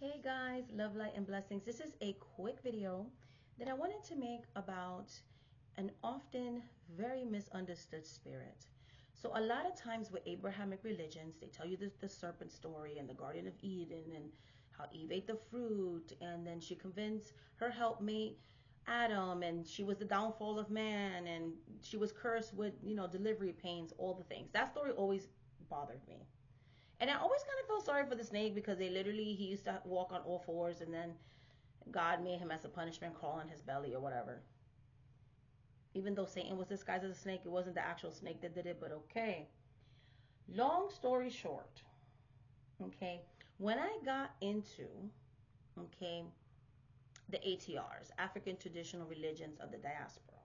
Hey guys, love, light, and blessings. This is a quick video that I wanted to make about an often very misunderstood spirit. So a lot of times with Abrahamic religions, they tell you the serpent story and the Garden of Eden and how Eve ate the fruit and then she convinced her helpmate Adam and she was the downfall of man and she was cursed with, delivery pains, all the things. That story always bothered me. And I always kind of felt sorry for the snake because he used to walk on all fours and then God made him as a punishment crawl on his belly or whatever. Even though Satan was disguised as a snake, it wasn't the actual snake that did it, but okay. Long story short, okay, when I got into, okay, the ATRs, African Traditional Religions of the Diaspora,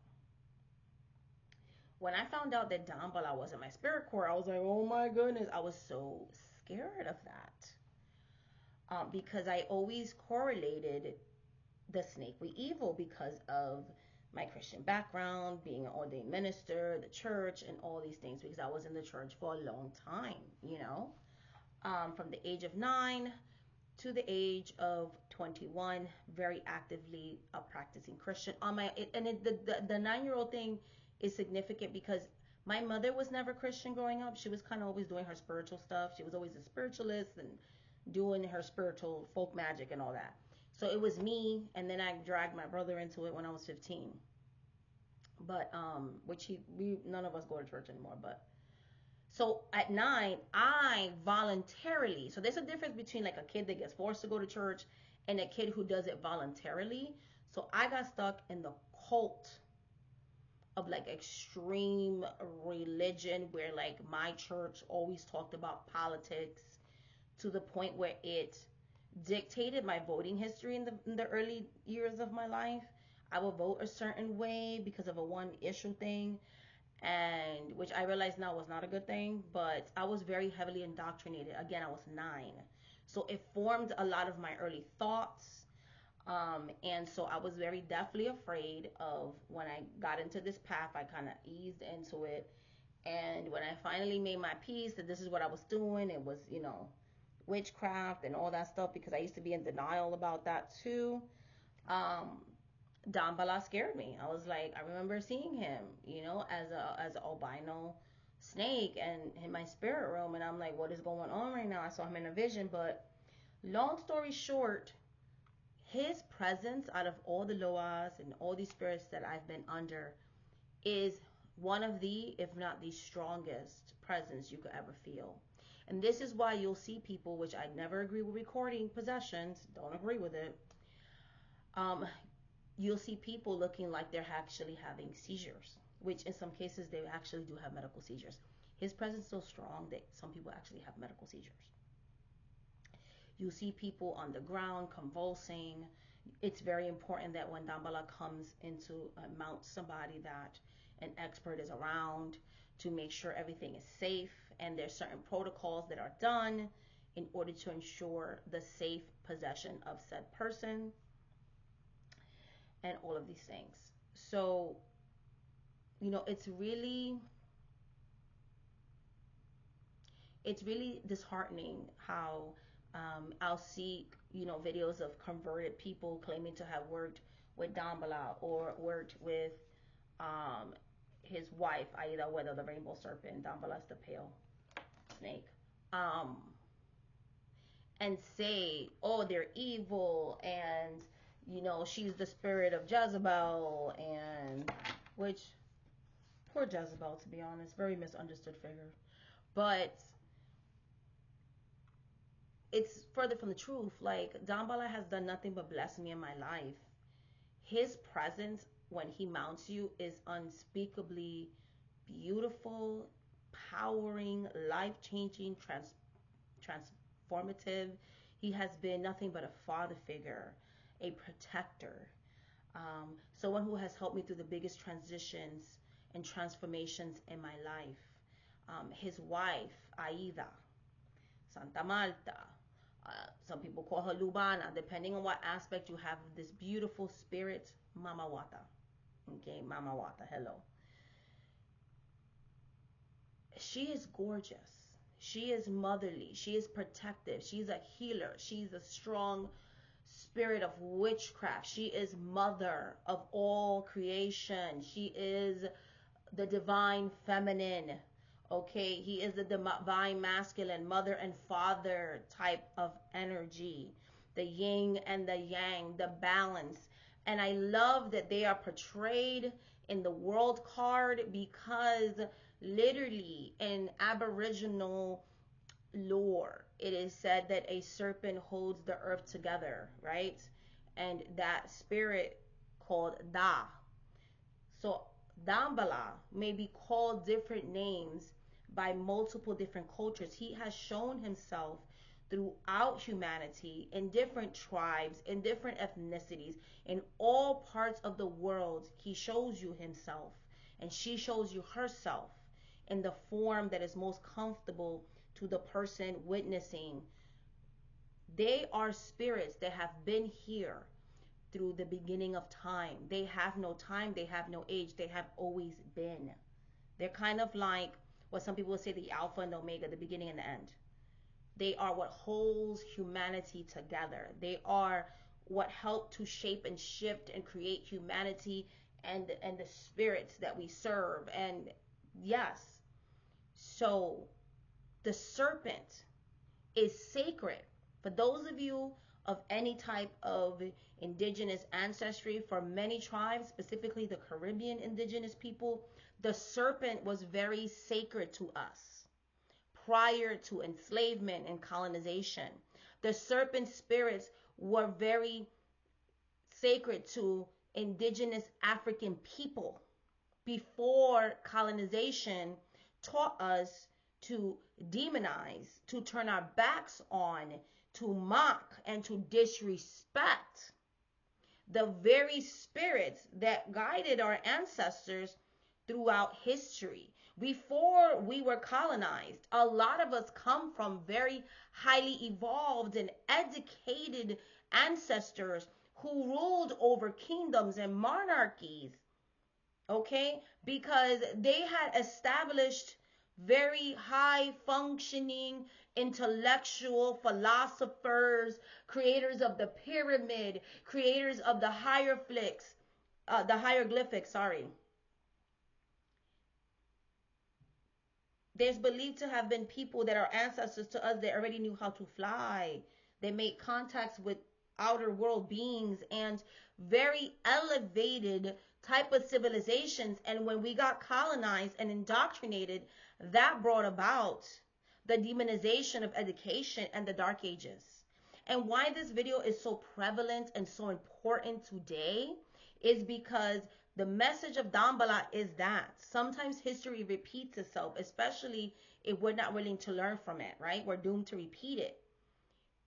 when I found out that Damballa was in my spirit core, I was like, oh my goodness, I was so scared of that. Because I always correlated the snake with evil because of my Christian background, being an ordained minister, the church, and all these things, because I was in the church for a long time, from the age of 9 to the age of 21, very actively a practicing Christian. The 9-year-old thing is significant because my mother was never Christian growing up. She was kind of always doing her spiritual stuff. She was always a spiritualist and doing her spiritual folk magic and all that. So it was me, and then I dragged my brother into it when I was 15. But none of us go to church anymore. But so at 9, I voluntarily. So there's a difference between like a kid that gets forced to go to church and a kid who does it voluntarily. So I got stuck in the cult of like extreme religion where like my church always talked about politics to the point where it dictated my voting history in the early years of my life. I would vote a certain way because of a one issue thing, and which I realize now was not a good thing, but I was very heavily indoctrinated. Again, I was 9. So it formed a lot of my early thoughts. And so I was very deathly afraid of when I got into this path, I kind of eased into it. And when I finally made my peace that this is what I was doing, it was, witchcraft and all that stuff, because I used to be in denial about that too. Damballa scared me. I was like, I remember seeing him, as an albino snake and in my spirit realm, and I'm like, what is going on right now? I saw him in a vision, but long story short, his presence out of all the loas and all these spirits that I've been under is one of the, if not the strongest presence you could ever feel. And this is why you'll see people, which I never agree with recording possessions, don't agree with it. You'll see people looking like they're actually having seizures, which in some cases they actually do have medical seizures. His presence is so strong that some people actually have medical seizures. You see people on the ground convulsing. It's very important that when Damballa comes into mount somebody that an expert is around to make sure everything is safe, and there's certain protocols that are done in order to ensure the safe possession of said person and all of these things. So, it's really disheartening how I'll see, videos of converted people claiming to have worked with Damballa or worked with his wife, Ayida, Wedo, the rainbow serpent. Damballa's the pale snake. And say, oh, they're evil and, she's the spirit of Jezebel, and which, poor Jezebel, to be honest, very misunderstood figure. But it's further from the truth. Like, Damballa has done nothing but bless me in my life. His presence when he mounts you is unspeakably beautiful, powering, life-changing, transformative. He has been nothing but a father figure, a protector, someone who has helped me through the biggest transitions and transformations in my life. His wife, Ayida, Santa Marta, some people call her Lubana, depending on what aspect you have of this beautiful spirit, Mama Wata. Okay, Mama Wata, hello. She is gorgeous. She is motherly. She is protective. She's a healer. She's a strong spirit of witchcraft. She is mother of all creation. She is the divine feminine. Okay, he is the divine masculine, mother and father type of energy, the yin and the yang, the balance. And I love that they are portrayed in the world card, because literally in Aboriginal lore, it is said that a serpent holds the earth together, right? And that spirit called Da. So Damballa may be called different names by multiple different cultures. He has shown himself throughout humanity, in different tribes, in different ethnicities, in all parts of the world. He shows you himself, and she shows you herself in the form that is most comfortable to the person witnessing. They are spirits that have been here through the beginning of time. They have no time, they have no age, they have always been. They're kind of like what some people would say, the Alpha and the Omega, the beginning and the end. They are what holds humanity together. They are what help to shape and shift and create humanity and the spirits that we serve. And yes, so the serpent is sacred. For those of you of any type of indigenous ancestry, for many tribes, specifically the Caribbean indigenous people, the serpent was very sacred to us prior to enslavement and colonization. The serpent spirits were very sacred to indigenous African people before colonization taught us to demonize, to turn our backs on, to mock, and to disrespect the very spirits that guided our ancestors throughout history. Before we were colonized, a lot of us come from very highly evolved and educated ancestors who ruled over kingdoms and monarchies, okay? Because they had established very high functioning intellectual philosophers, creators of the pyramid, creators of the hieroglyphics, sorry. There's believed to have been people that are ancestors to us that already knew how to fly. They made contacts with outer world beings and very elevated type of civilizations. And when we got colonized and indoctrinated, that brought about the demonization of education and the dark ages. And why this video is so prevalent and so important today is because the message of Damballa is that sometimes history repeats itself, especially if we're not willing to learn from it, right? We're doomed to repeat it.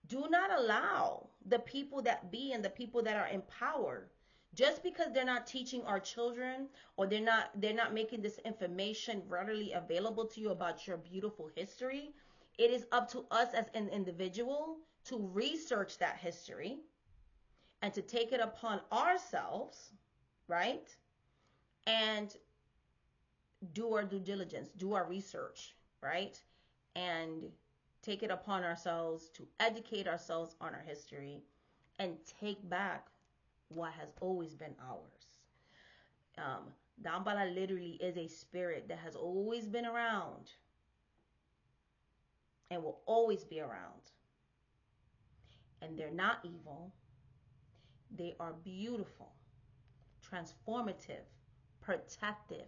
Do not allow the people that be and the people that are in power, just because they're not teaching our children, or they're not making this information readily available to you about your beautiful history. It is up to us as an individual to research that history and to take it upon ourselves, right? And do our due diligence, do our research, right? And take it upon ourselves to educate ourselves on our history and take back what has always been ours. Damballa literally is a spirit that has always been around and will always be around. And they're not evil. They are beautiful, transformative, protective.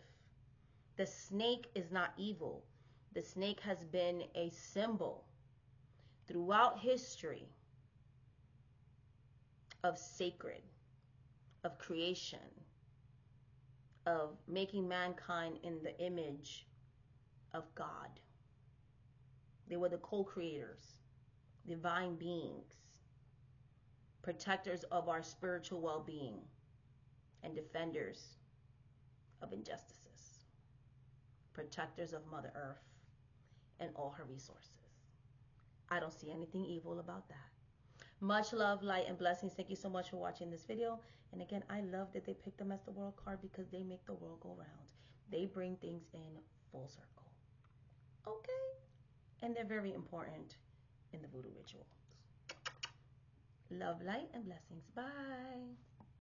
The snake is not evil. The snake has been a symbol throughout history of sacred, of creation, of making mankind in the image of God. They were the co-creators, divine beings, protectors of our spiritual well-being, and defenders of injustices, protectors of Mother Earth and all her resources. I don't see anything evil about that. Much love, light, and blessings. Thank you so much for watching this video. And again, I love that they picked them as the world card, because they make the world go round. They bring things in full circle. Okay? and they're very important in the voodoo ritual. Love, light, and blessings. Bye.